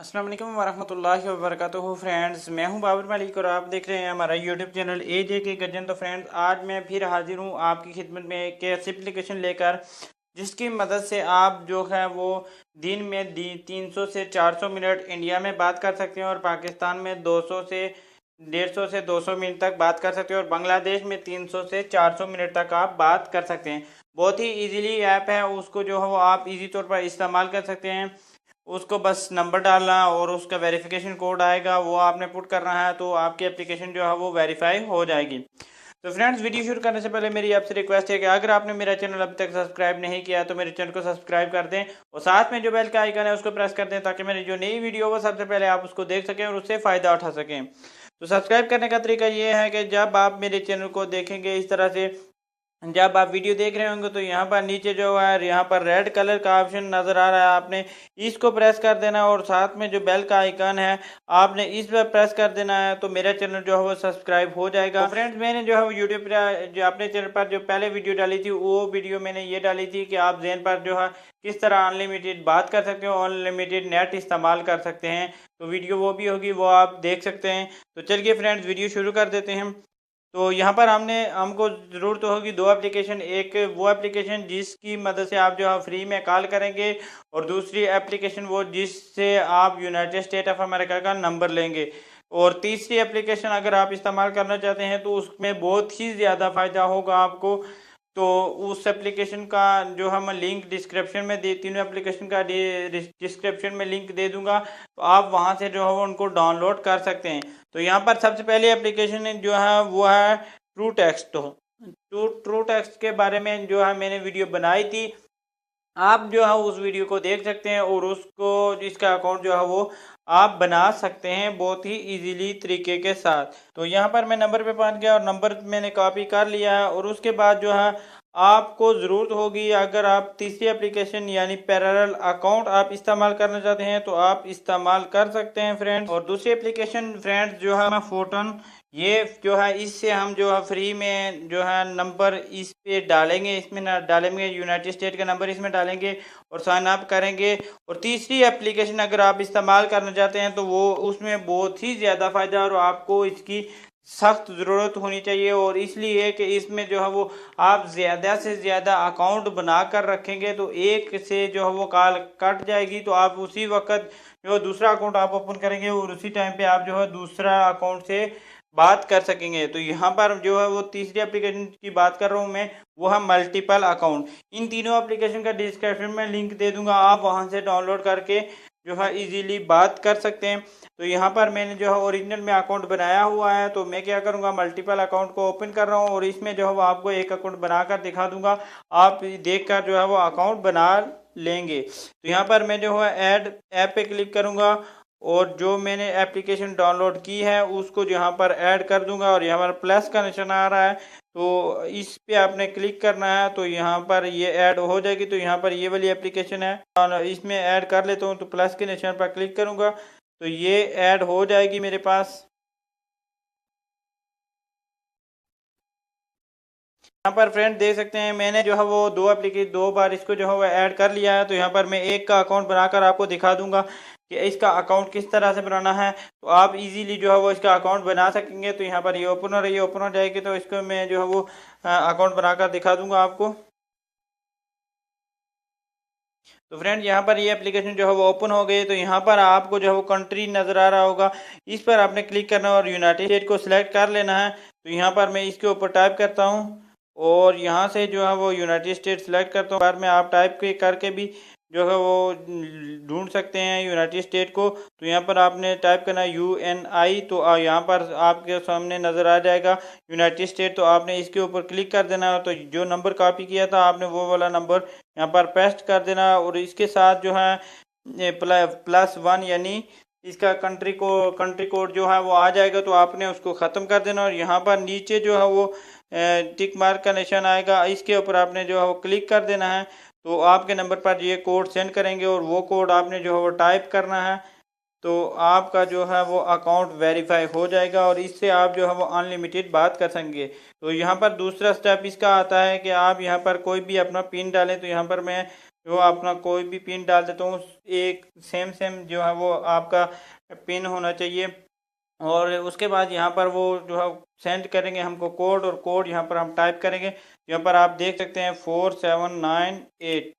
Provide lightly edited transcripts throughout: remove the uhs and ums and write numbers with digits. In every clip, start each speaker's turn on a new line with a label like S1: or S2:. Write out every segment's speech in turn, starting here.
S1: अस्सलाम वालेकुम वरहमतुल्लाहि वबरकातुहू फ्रेंड्स, मैं हूं बाबर मलिक और आप देख रहे हैं हमारा यूट्यूब चैनल एजे के गजन। तो फ्रेंड्स, आज मैं फिर हाजिर हूं आपकी खिदमत में एक ऐसी एप्लीकेशन लेकर जिसकी मदद से आप जो है वो दिन में 300 से 400 मिनट इंडिया में बात कर सकते हैं और पाकिस्तान में 200 से 150 से 200 मिनट तक बात कर सकते हैं और बांग्लादेश में 300 से 400 मिनट तक आप बात कर सकते हैं। बहुत ही इजीली ऐप है, उसको जो है वो आप इजी तौर पर इस्तेमाल कर सकते हैं। उसको बस नंबर डालना और उसका वेरिफिकेशन कोड आएगा, वो आपने पुट करना है तो आपकी एप्लीकेशन जो है वो वेरीफाई हो जाएगी। तो फ्रेंड्स, वीडियो शुरू करने से पहले मेरी आपसे रिक्वेस्ट है कि अगर आपने मेरा चैनल अभी तक सब्सक्राइब नहीं किया तो मेरे चैनल को सब्सक्राइब कर दें और साथ में जो बेल का आइकन है उसको प्रेस कर दें ताकि मेरी जो नई वीडियो हो सबसे पहले आप उसको देख सकें और उससे फ़ायदा उठा सकें। तो सब्सक्राइब करने का तरीका ये है कि जब आप मेरे चैनल को देखेंगे इस तरह से, जब आप वीडियो देख रहे होंगे तो यहाँ पर नीचे जो है यहाँ पर रेड कलर का ऑप्शन नज़र आ रहा है, आपने इसको प्रेस कर देना है और साथ में जो बेल का आइकन है आपने इस पर प्रेस कर देना है तो मेरा चैनल जो है वो सब्सक्राइब हो जाएगा। फ्रेंड्स, मैंने जो है वो यूट्यूब पर जो अपने चैनल पर जो पहले वीडियो डाली थी वो वीडियो मैंने ये डाली थी कि आप ज़ेन पर जो है किस तरह अनलिमिटेड बात कर सकते हो, अनलिमिटेड नेट इस्तेमाल कर सकते हैं। तो वीडियो वो भी होगी, वो आप देख सकते हैं। तो चलिए फ्रेंड्स, वीडियो शुरू कर देते हैं। तो यहाँ पर हमको ज़रूरत होगी दो एप्लीकेशन, एक वो एप्लीकेशन जिसकी मदद से आप जो है फ्री में कॉल करेंगे और दूसरी एप्लीकेशन वो जिससे आप यूनाइटेड स्टेट ऑफ अमेरिका का नंबर लेंगे। और तीसरी एप्लीकेशन अगर आप इस्तेमाल करना चाहते हैं तो उसमें बहुत ही ज़्यादा फ़ायदा होगा आपको। तो उस एप्लीकेशन का जो हम लिंक डिस्क्रिप्शन में दे, तीनों एप्लीकेशन का डिस्क्रिप्शन में लिंक दे दूंगा, तो आप वहां से जो है वो उनको डाउनलोड कर सकते हैं। तो यहाँ पर सबसे पहले एप्लीकेशन जो है वो है ट्रू टेक्स्ट। तो ट्रू टेक्स्ट के बारे में जो है मैंने वीडियो बनाई थी, आप जो है उस वीडियो को देख सकते हैं और उसको इसका अकाउंट जो है वो आप बना सकते हैं बहुत ही इजीली तरीके के साथ। तो यहाँ पर मैं नंबर पे पहुंच गया और नंबर मैंने कॉपी कर लिया है और उसके बाद जो है आपको ज़रूरत होगी, अगर आप तीसरी एप्लीकेशन यानी पैरेलल अकाउंट आप इस्तेमाल करना चाहते हैं तो आप इस्तेमाल कर सकते हैं फ्रेंड्स। और दूसरी एप्लीकेशन फ्रेंड्स जो है फोटन, ये जो है इससे हम जो है फ्री में जो है नंबर इस पे डालेंगे, इसमें ना डालेंगे यूनाइटेड स्टेट का नंबर इसमें डालेंगे और साइन अप करेंगे। और तीसरी एप्लीकेशन अगर आप इस्तेमाल करना चाहते हैं तो वो उसमें बहुत ही ज़्यादा फ़ायदा और आपको इसकी सख्त ज़रूरत होनी चाहिए, और इसलिए कि इसमें जो है वो आप ज़्यादा से ज़्यादा अकाउंट बना कर रखेंगे तो एक से जो है वो कॉल कट जाएगी तो आप उसी वक्त जो दूसरा अकाउंट आप ओपन करेंगे और उसी टाइम पे आप जो है दूसरा अकाउंट से बात कर सकेंगे। तो यहाँ पर जो है वो तीसरी एप्लीकेशन की बात कर रहा हूँ मैं, वो है मल्टीपल अकाउंट। इन तीनों एप्लीकेशन का डिस्क्रिप्शन में लिंक दे दूंगा, आप वहाँ से डाउनलोड करके जो है इजीली बात कर सकते हैं। तो यहाँ पर मैंने जो है ओरिजिनल में अकाउंट बनाया हुआ है, तो मैं क्या करूँगा मल्टीपल अकाउंट को ओपन कर रहा हूँ और इसमें जो है वो आपको एक अकाउंट बनाकर दिखा दूंगा, आप देख कर जो है वो अकाउंट बना लेंगे। तो यहाँ पर मैं जो है ऐड ऐप पे क्लिक करूँगा और जो मैंने एप्लीकेशन डाउनलोड की है उसको यहाँ पर ऐड कर दूंगा और यहाँ पर प्लस का निशान आ रहा है तो इस पे आपने क्लिक करना है तो यहाँ पर ये ऐड हो जाएगी। तो यहाँ पर ये वाली एप्लीकेशन है और इसमें ऐड कर लेता हूँ, तो प्लस के निशान पर क्लिक करूँगा तो ये ऐड हो जाएगी मेरे पास। यहाँ पर फ्रेंड देख सकते हैं मैंने जो है वो दो बार इसको जो है वो ऐड कर लिया है। तो यहाँ पर मैं एक का अकाउंट बनाकर आपको दिखा दूंगा कि इसका अकाउंट किस तरह से बनाना है, तो आप इजीली जो है वो इसका अकाउंट बना सकेंगे। तो यहाँ पर ये ओपन हो रही है, ओपन हो जाएगी तो इसको मैं जो है वो अकाउंट बनाकर दिखा दूंगा आपको। तो फ्रेंड यहाँ पर ये एप्लीकेशन जो है वो ओपन हो गई, तो यहाँ पर आपको जो है वो कंट्री नज़र आ रहा होगा, इस पर आपने क्लिक करना है और यूनाइटेड स्टेट को सिलेक्ट कर लेना है। तो यहाँ पर मैं इसके ऊपर टाइप करता हूँ और यहाँ से जो है वो यूनाइटेड स्टेट सिलेक्ट करता हूँ। बाद में आप टाइप करके भी जो है वो ढूंढ सकते हैं यूनाइटेड स्टेट को। तो यहाँ पर आपने टाइप करना है UNI, तो यहाँ पर आपके सामने नज़र आ जाएगा यूनाइटेड स्टेट, तो आपने इसके ऊपर क्लिक कर देना। तो जो नंबर कॉपी किया था आपने वो वाला नंबर यहाँ पर पेस्ट कर देना और इसके साथ जो है +1 यानी इसका कंट्री कोड जो है वो आ जाएगा, तो आपने उसको ख़त्म कर देना। और यहाँ पर नीचे जो है वो टिक मार्क का निशान आएगा, इसके ऊपर आपने जो है वो क्लिक कर देना है। तो आपके नंबर पर ये कोड सेंड करेंगे और वो कोड आपने जो है वो टाइप करना है, तो आपका जो है वो अकाउंट वेरीफाई हो जाएगा और इससे आप जो है वो अनलिमिटेड बात कर सकेंगे। तो यहाँ पर दूसरा स्टेप इसका आता है कि आप यहाँ पर कोई भी अपना पिन डालें। तो यहाँ पर मैं जो अपना कोई भी पिन डाल देता हूँ एक सेम जो है वो आपका पिन होना चाहिए। और उसके बाद यहाँ पर वो जो है सेंड करेंगे हमको कोड, और कोड यहाँ पर हम टाइप करेंगे। यहाँ पर आप देख सकते हैं 4798।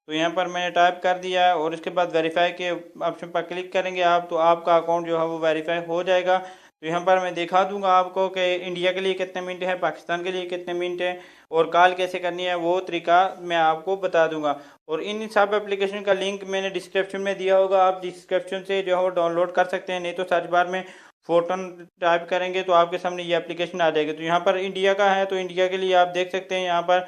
S1: तो यहाँ पर मैंने टाइप कर दिया है, और इसके बाद वेरीफाई के ऑप्शन पर क्लिक करेंगे आप, तो आपका अकाउंट जो है वो वेरीफाई हो जाएगा। तो यहाँ पर मैं दिखा दूंगा आपको कि इंडिया के लिए कितने मिनट है, पाकिस्तान के लिए कितने मिनट है, और कॉल कैसे करनी है वो तरीका मैं आपको बता दूंगा। और इन सब एप्लीकेशन का लिंक मैंने डिस्क्रिप्शन में दिया होगा, आप डिस्क्रिप्शन से जो है वो डाउनलोड कर सकते हैं, नहीं तो सर्च बार में फोटोन टाइप करेंगे तो आपके सामने ये एप्लीकेशन आ जाएगी। तो यहाँ पर इंडिया का है, तो इंडिया के लिए आप देख सकते हैं यहाँ पर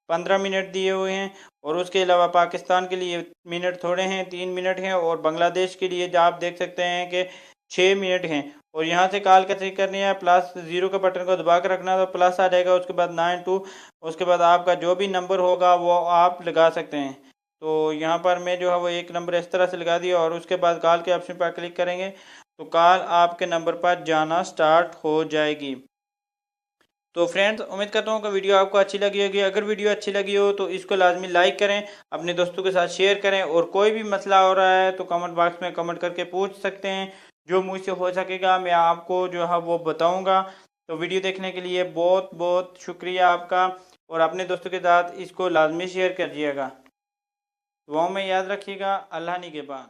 S1: 15 मिनट दिए हुए हैं, और उसके अलावा पाकिस्तान के लिए मिनट थोड़े हैं, 3 मिनट हैं, और बांग्लादेश के लिए जो आप देख सकते हैं कि 6 मिनट हैं। और यहाँ से कॉल कैसे करनी है, प्लस जीरो के बटन को दबा कर रखना, तो प्लस आ जाएगा, उसके बाद 92, उसके बाद आपका जो भी नंबर होगा वो आप लगा सकते हैं। तो यहाँ पर मैं जो है वो एक नंबर इस तरह से लगा दिया, और उसके बाद कॉल के ऑप्शन पर क्लिक करेंगे तो कॉल आपके नंबर पर जाना स्टार्ट हो जाएगी। तो फ्रेंड्स, उम्मीद करता हूँ कि वीडियो आपको अच्छी लगी होगी। अगर वीडियो अच्छी लगी हो तो इसको लाजमी लाइक करें, अपने दोस्तों के साथ शेयर करें, और कोई भी मसला हो रहा है तो कमेंट बॉक्स में कमेंट करके पूछ सकते हैं, जो मुझसे हो सकेगा मैं आपको जो है वो बताऊँगा। तो वीडियो देखने के लिए बहुत बहुत शुक्रिया आपका, और अपने दोस्तों के साथ इसको लाजमी शेयर करिएगा। दुआओं में याद रखिएगा। अल्लाह निगहबान।